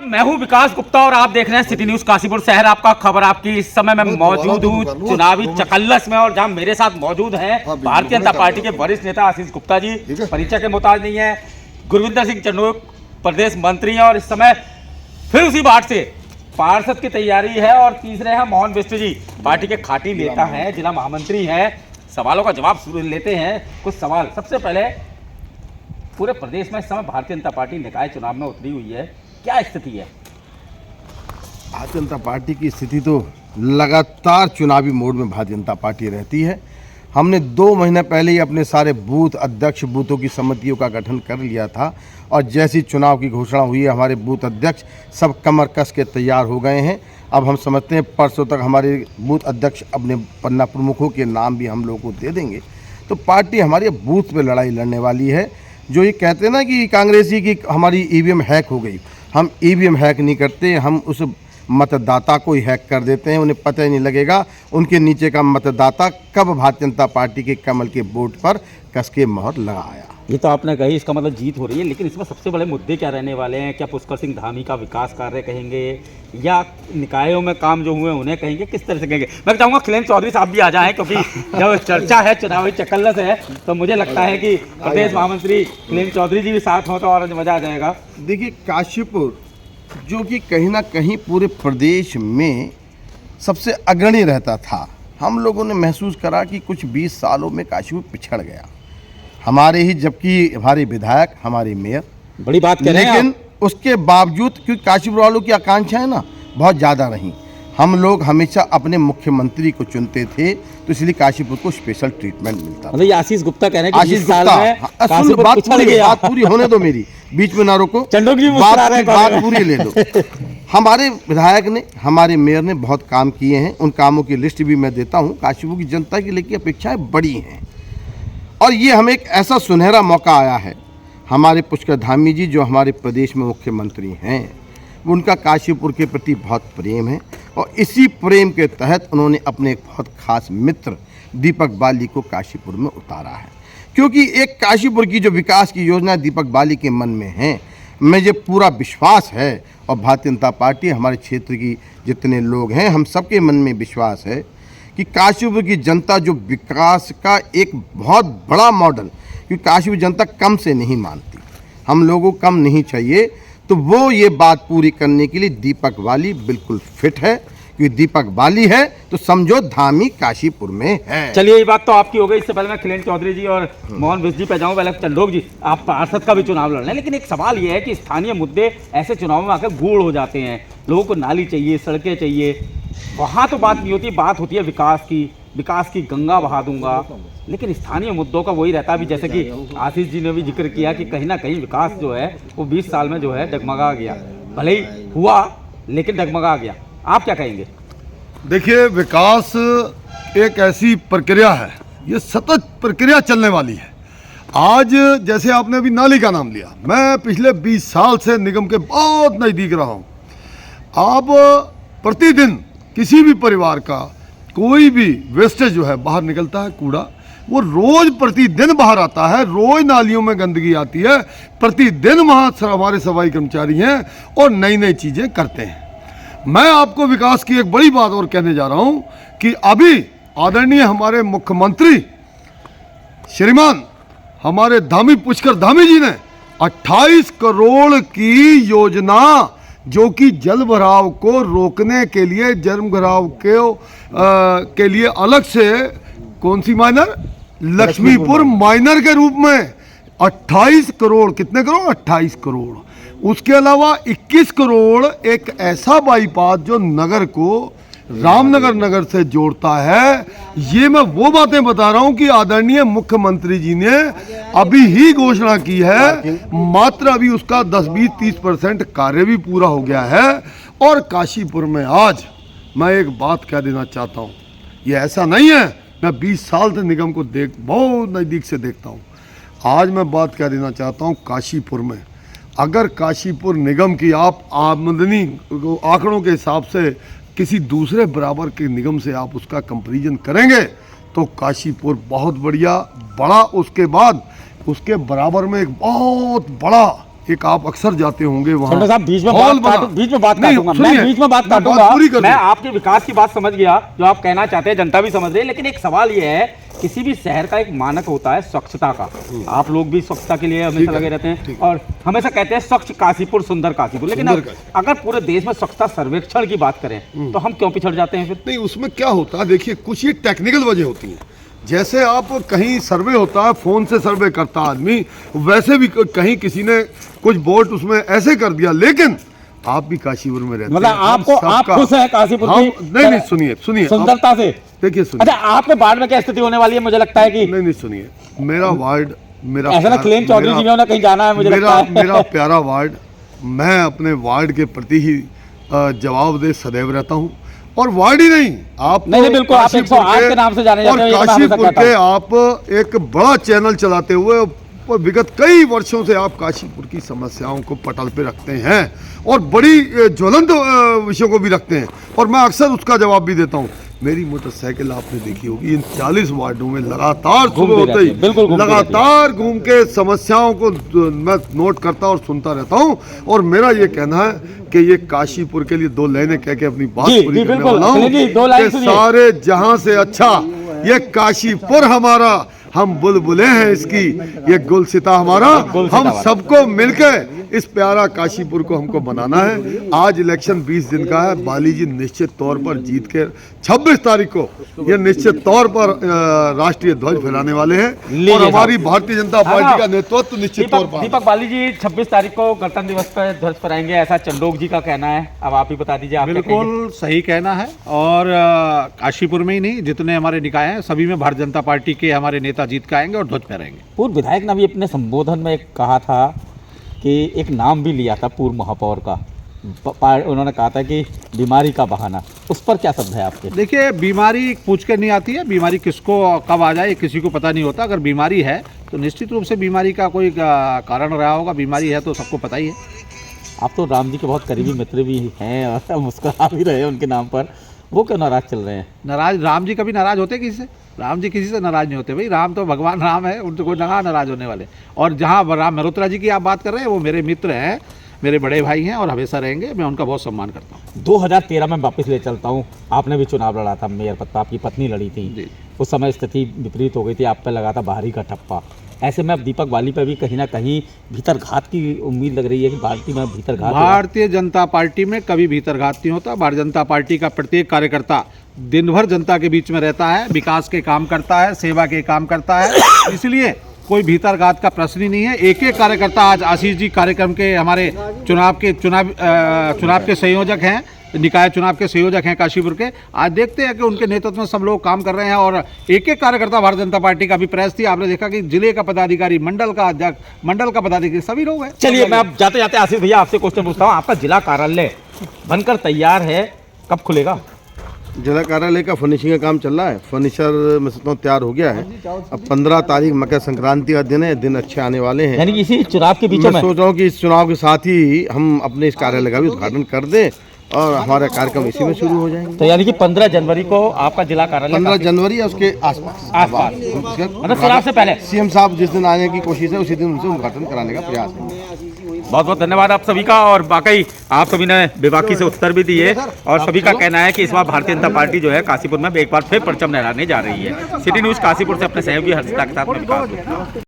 मैं हूं विकास गुप्ता और आप देख रहे हैं सिटी न्यूज काशीपुर शहर। आपका खबर आपकी। इस समय मैं मौजूद हूं चुनावी चकल्लस में और जहां मेरे साथ मौजूद हैं भारतीय जनता पार्टी के वरिष्ठ नेता आशीष गुप्ता जी। परिचय के मोहताज नहीं है। गुरविंदर सिंह चन्नोक प्रदेश मंत्री हैं और इस समय फिर उसी बात से पार्षद की तैयारी है। और तीसरे हैं मोहन बिष्ट जी, पार्टी के खाटी नेता हैं, जिला महामंत्री हैं। सवालों का जवाब शुरू लेते हैं। कुछ सवाल। सबसे पहले, पूरे प्रदेश में इस समय भारतीय जनता पार्टी निकाय चुनाव में उतरी हुई है, क्या स्थिति है? भारतीय जनता पार्टी की स्थिति तो लगातार चुनावी मोड में भारतीय जनता पार्टी रहती है। हमने 2 महीने पहले ही अपने सारे बूथ अध्यक्ष बूथों की समितियों का गठन कर लिया था और जैसी चुनाव की घोषणा हुई है हमारे बूथ अध्यक्ष सब कमर कस के तैयार हो गए हैं। अब हम समझते हैं परसों तक हमारे बूथ अध्यक्ष अपने पन्ना प्रमुखों के नाम भी हम लोगों को दे देंगे। तो पार्टी हमारी बूथ पे लड़ाई लड़ने वाली है। जो ये कहते हैं ना कि कांग्रेसी की हमारी ईवीएम हैक हो गई, हम ईवीएम हैक नहीं करते, हम उस मतदाता को ही हैक कर देते हैं। उन्हें पता ही नहीं लगेगा उनके नीचे का मतदाता कब भारतीय जनता पार्टी के कमल के वोट पर कस के मोहर लगाया। ये तो आपने कही, इसका मतलब जीत हो रही है, लेकिन इसमें सबसे बड़े मुद्दे क्या रहने वाले हैं? क्या पुष्कर सिंह धामी का विकास कार्य कहेंगे या निकायों में काम जो हुए उन्हें कहेंगे? किस तरह से कहेंगे? मैं चाहूँगा खिलेन चौधरी साहब भी आ जाएं, क्योंकि जब चर्चा है चुनावी चकल्लस है तो मुझे लगता है कि प्रदेश महामंत्री खिलेन चौधरी जी भी साथ हो तो और मजा आ जाएगा। देखिए, काशीपुर जो कि कहीं ना कहीं पूरे प्रदेश में सबसे अग्रणी रहता था, हम लोगों ने महसूस करा कि कुछ 20 सालों में काशीपुर पिछड़ गया। हमारे ही, जबकि हमारे विधायक, हमारे मेयर, बड़ी बात कह रहे हैं, लेकिन उसके बावजूद क्योंकि काशीपुर वालों की आकांक्षाएं ना बहुत ज़्यादा रहीं। हम लोग हमेशा अपने मुख्यमंत्री को चुनते थे, तो इसलिए काशीपुर को स्पेशल ट्रीटमेंट मिलता था। मतलब आशीष गुप्ता कह रहे हैं कि आशीष गुप्ता, बात पूरी होने दो मेरी, बीच में ना रोको, बात पूरी ले लो। हमारे विधायक ने, हमारे मेयर ने बहुत काम किए हैं, उन कामों की लिस्ट भी मैं देता हूँ। काशीपुर की जनता की लेकिन अपेक्षाएं बड़ी हैं और ये हमें एक ऐसा सुनहरा मौका आया है। हमारे पुष्कर धामी जी जो हमारे प्रदेश में मुख्यमंत्री हैं, उनका काशीपुर के प्रति बहुत प्रेम है और इसी प्रेम के तहत उन्होंने अपने एक बहुत खास मित्र दीपक बाली को काशीपुर में उतारा है। क्योंकि एक काशीपुर की जो विकास की योजना दीपक बाली के मन में है, मुझे पूरा विश्वास है और भारतीय जनता पार्टी, हमारे क्षेत्र की जितने लोग हैं, हम सबके मन में विश्वास है कि काशीपुर की जनता जो विकास का एक बहुत बड़ा मॉडल, क्योंकि काशीपुर जनता कम से नहीं मानती, हम लोगों को कम नहीं चाहिए, तो वो ये बात पूरी करने के लिए दीपक बाली बिल्कुल फिट है। क्योंकि दीपक बाली है तो समझो धामी काशीपुर में है। चलिए, ये बात तो आपकी हो गई। इससे पहले मैं खिलेन चौधरी जी और मोहन बिष्ट जी पे जाऊँ। पहले चंडोक जी, आप पार्षद का भी चुनाव लड़ रहे हैं, लेकिन एक सवाल ये है कि स्थानीय मुद्दे ऐसे चुनाव में आकर गूढ़ हो जाते हैं। लोगों को नाली चाहिए, सड़कें चाहिए, वहाँ तो बात नहीं होती, बात होती है विकास की गंगा बहा दूंगा। लेकिन स्थानीय मुद्दों का वही रहता है। अभी जैसे कि आशीष जी ने भी जिक्र किया कि कहीं ना कहीं विकास जो है वो 20 साल में जो है डगमगा गया। भले ही हुआ लेकिन डगमगा गया। आप क्या कहेंगे? देखिए, विकास एक ऐसी प्रक्रिया है, ये सतत प्रक्रिया चलने वाली है। आज जैसे आपने अभी नाली का नाम लिया, मैं पिछले 20 साल से निगम के बहुत नज़दीक रहा हूँ। आप प्रतिदिन किसी भी परिवार का कोई भी वेस्टेज जो है बाहर निकलता है, कूड़ा, वो रोज प्रतिदिन बाहर आता है। रोज नालियों में गंदगी आती है, प्रतिदिन वहाँ हमारे सफाई कर्मचारी हैं और नई नई चीज़ें करते हैं। मैं आपको विकास की एक बड़ी बात और कहने जा रहा हूँ कि अभी आदरणीय हमारे मुख्यमंत्री श्रीमान हमारे धामी पुष्कर धामी जी ने 28 करोड़ की योजना, जो कि जल भराव को रोकने के लिए, जल भराव के लिए अलग से कौन सी माइनर, लक्ष्मीपुर माइनर के रूप में 28 करोड़, कितने करोड़, 28 करोड़। उसके अलावा 21 करोड़ एक ऐसा बाईपास जो नगर को रामनगर नगर से जोड़ता है। ये मैं वो बातें बता रहा हूं कि आदरणीय मुख्यमंत्री जी ने अभी ही घोषणा की है, मात्र अभी उसका 10-20-30% कार्य भी पूरा हो गया है। और काशीपुर में आज मैं एक बात कह देना चाहता हूं, ये ऐसा नहीं है, मैं 20 साल से निगम को बहुत नज़दीक से देखता हूं। आज मैं बात कह देना चाहता हूं, काशीपुर में अगर काशीपुर निगम की आप आमदनी आंकड़ों के हिसाब से किसी दूसरे बराबर के निगम से आप उसका कंपैरिजन करेंगे तो काशीपुर बहुत बढ़िया बड़ा, उसके बाद उसके बराबर में एक बहुत बड़ा एक आप अक्सर जाते होंगे वहाँ संडा साहब बीच में हॉल बात बना। बीच में बात नहीं, काटूंगा सुनिए, मैं बीच में बात मैं बात काटूंगा पूरी कर मैं दूं। आपके विकास की बात समझ गया जो आप कहना चाहते हैं, जनता भी समझ रही है, लेकिन एक सवाल ये है किसी भी शहर का एक मानक होता है स्वच्छता का। आप लोग भी स्वच्छता के लिए हमेशा लगे रहते हैं और हमेशा कहते हैं स्वच्छ काशीपुर सुंदर काशीपुर, लेकिन अगर पूरे देश में स्वच्छता सर्वेक्षण की बात करें तो हम क्यों पिछड़ जाते हैं फिर? नहीं, उसमें क्या होता है, देखिए कुछ ये टेक्निकल वजह होती है। जैसे आप कहीं सर्वे होता है, फोन से सर्वे करता आदमी, वैसे भी कहीं किसी ने कुछ बोर्ड उसमें ऐसे कर दिया, लेकिन आप भी काशीपुर में रहते मतलब हैं, हम आपको आप सबका- खुश हैं काशीपुर हम की नहीं सुनिए सुनिए सुंदरता से? देखिए सुनिए, अच्छा, आपके बाढ़ में क्या स्थिति होने वाली है? मुझे लगता है कि नहीं सुनिए, मेरा वार्ड मेरा ऐसा ना क्लेम चौधरी जी में कहीं जाना है, मुझे लगता है। मेरा प्यारा वार्ड, मैं अपने वार्ड के प्रति ही जवाबदेह सदैव रहता हूँ। और वार्ड ही नहीं, आप नहीं, बिल्कुल, आप 108 के नाम से जाने जाते हैं, ये तो मैं हमेशा काशीपुर कहता के आप एक बड़ा चैनल चलाते हुए और विगत कई वर्षों से आप काशीपुर की समस्याओं को पटल पे रखते हैं और बड़ी ज्वलंत विषयों को भी रखते हैं, और मैं अक्सर उसका जवाब भी देता हूँ। मेरी मोटरसाइकिल आपने देखी होगी इन 40 वार्डों में लगातार सुबह होते ही लगातार घूम के समस्याओं को मैं नोट करता और सुनता रहता हूं। और मेरा ये कहना है कि ये काशीपुर के लिए 2 लाइनें कह के अपनी बात पूरी करने वाला हूं कि सारे जहां से अच्छा ये काशीपुर हमारा, हम बुलबुलें हैं इसकी, ये गुलसिता हमारा, हम सबको मिलकर इस प्यारा काशीपुर को हमको बनाना है। आज इलेक्शन 20 दिन का है, बाली जी निश्चित तौर पर जीत के 26 तारीख को ये निश्चित तौर पर राष्ट्रीय ध्वज फहराने वाले हैं और हमारी भारतीय जनता पार्टी का नेतृत्व निश्चित तौर पर। दीपक बाली जी 26 तारीख को गणतंत्र दिवस पर ध्वज फहराएंगे, ऐसा चंडोक जी का कहना है, अब आप ही बता दीजिए। आप बिल्कुल सही कहना है, और काशीपुर में ही नहीं, जितने हमारे निकाय हैं सभी में भारतीय जनता पार्टी के हमारे नेता जीत के आएंगे और ध्वज फहराएंगे। पूर्व विधायक ने भी अपने संबोधन में कहा था कि एक नाम भी लिया था पूर्व महापौर का, उन्होंने कहा था कि बीमारी का बहाना, उस पर क्या शब्द है आपके? देखिए, बीमारी पूछ के नहीं आती है, बीमारी किसको कब आ जाए किसी को पता नहीं होता। अगर बीमारी है तो निश्चित रूप से बीमारी का कोई कारण रहा होगा, बीमारी है तो सबको पता ही है। आप तो राम जी के बहुत करीबी मित्र भी हैं और मुस्कुरा भी रहे हैं उनके नाम पर, वो क्यों नाराज चल रहे हैं? नाराज राम जी कभी नाराज होते किसी से? राम जी किसी से नाराज नहीं होते भाई, राम तो भगवान राम है, उनसे कोई नाराज होने वाले। और जहाँ राम मल्होत्रा जी की आप बात कर रहे हैं, वो मेरे मित्र हैं, मेरे बड़े भाई हैं और हमेशा रहेंगे, मैं उनका बहुत सम्मान करता हूँ। 2013 में वापस ले चलता हूँ, आपने भी चुनाव लड़ा था, मेयर पद, आपकी पत्नी लड़ी थी, उस समय स्थिति विपरीत हो गई थी, आप पे लगा था बाहरी का ठप्पा। ऐसे में अब दीपक बाली पे भी कहीं ना कहीं भीतरघात की उम्मीद लग रही है कि भारतीय में भीतरघात। भारतीय जनता पार्टी में कभी भीतरघात नहीं होता। भारतीय जनता पार्टी का प्रत्येक कार्यकर्ता दिन भर जनता के बीच में रहता है, विकास के काम करता है, सेवा के काम करता है, इसलिए कोई भीतरघात का प्रश्न ही नहीं है। एक एक कार्यकर्ता, आज आशीष जी कार्यक्रम के हमारे चुनाव के संयोजक हैं, निकाय चुनाव के संयोजक हैं काशीपुर के, आज देखते हैं कि उनके नेतृत्व में सब लोग काम कर रहे हैं और एक एक कार्यकर्ता भारतीय जनता पार्टी का भी प्रेस थी, आपने देखा कि जिले का पदाधिकारी, मंडल का अध्यक्ष, मंडल का पदाधिकारी, सभी लोग हैं। चलिए, मैं अब जाते जाते आशीष भैया आपसे क्वेश्चन पूछता हूँ, आपका जिला कार्यालय बनकर तैयार है, कब खुलेगा? जिला कार्यालय का फर्निशिंग का काम चल रहा है, फर्नीचर मैं समझता हूँ तैयार हो गया है। अब 15 तारीख मकर संक्रांति का दिन है, दिन अच्छे आने वाले हैं, यानी कि इसी चुनाव के बीच में मैं सोच रहा हूँ कि इस चुनाव के साथ ही हम अपने इस कार्यालय का भी उद्घाटन कर दें और हमारा कार्यक्रम इसी में शुरू हो जाएंगे। तो यानी कि 15 जनवरी को आपका जिला कार्यालय 15 जनवरी या उसके आसपास मतलब चुनाव से पहले सीएम साहब जिस दिन आने की कोशिश है उसी दिन उनसे उद्घाटन कराने का प्रयास है। बहुत बहुत धन्यवाद आप सभी का, और वाकई आप सभी ने बेबाकी से उत्तर भी दिए और सभी का कहना है कि इस बार भारतीय जनता पार्टी जो है काशीपुर में एक बार फिर परचम लहराने जा रही है। सिटी न्यूज़ काशीपुर से अपने सहयोगी हर्षिता के साथ में विकास।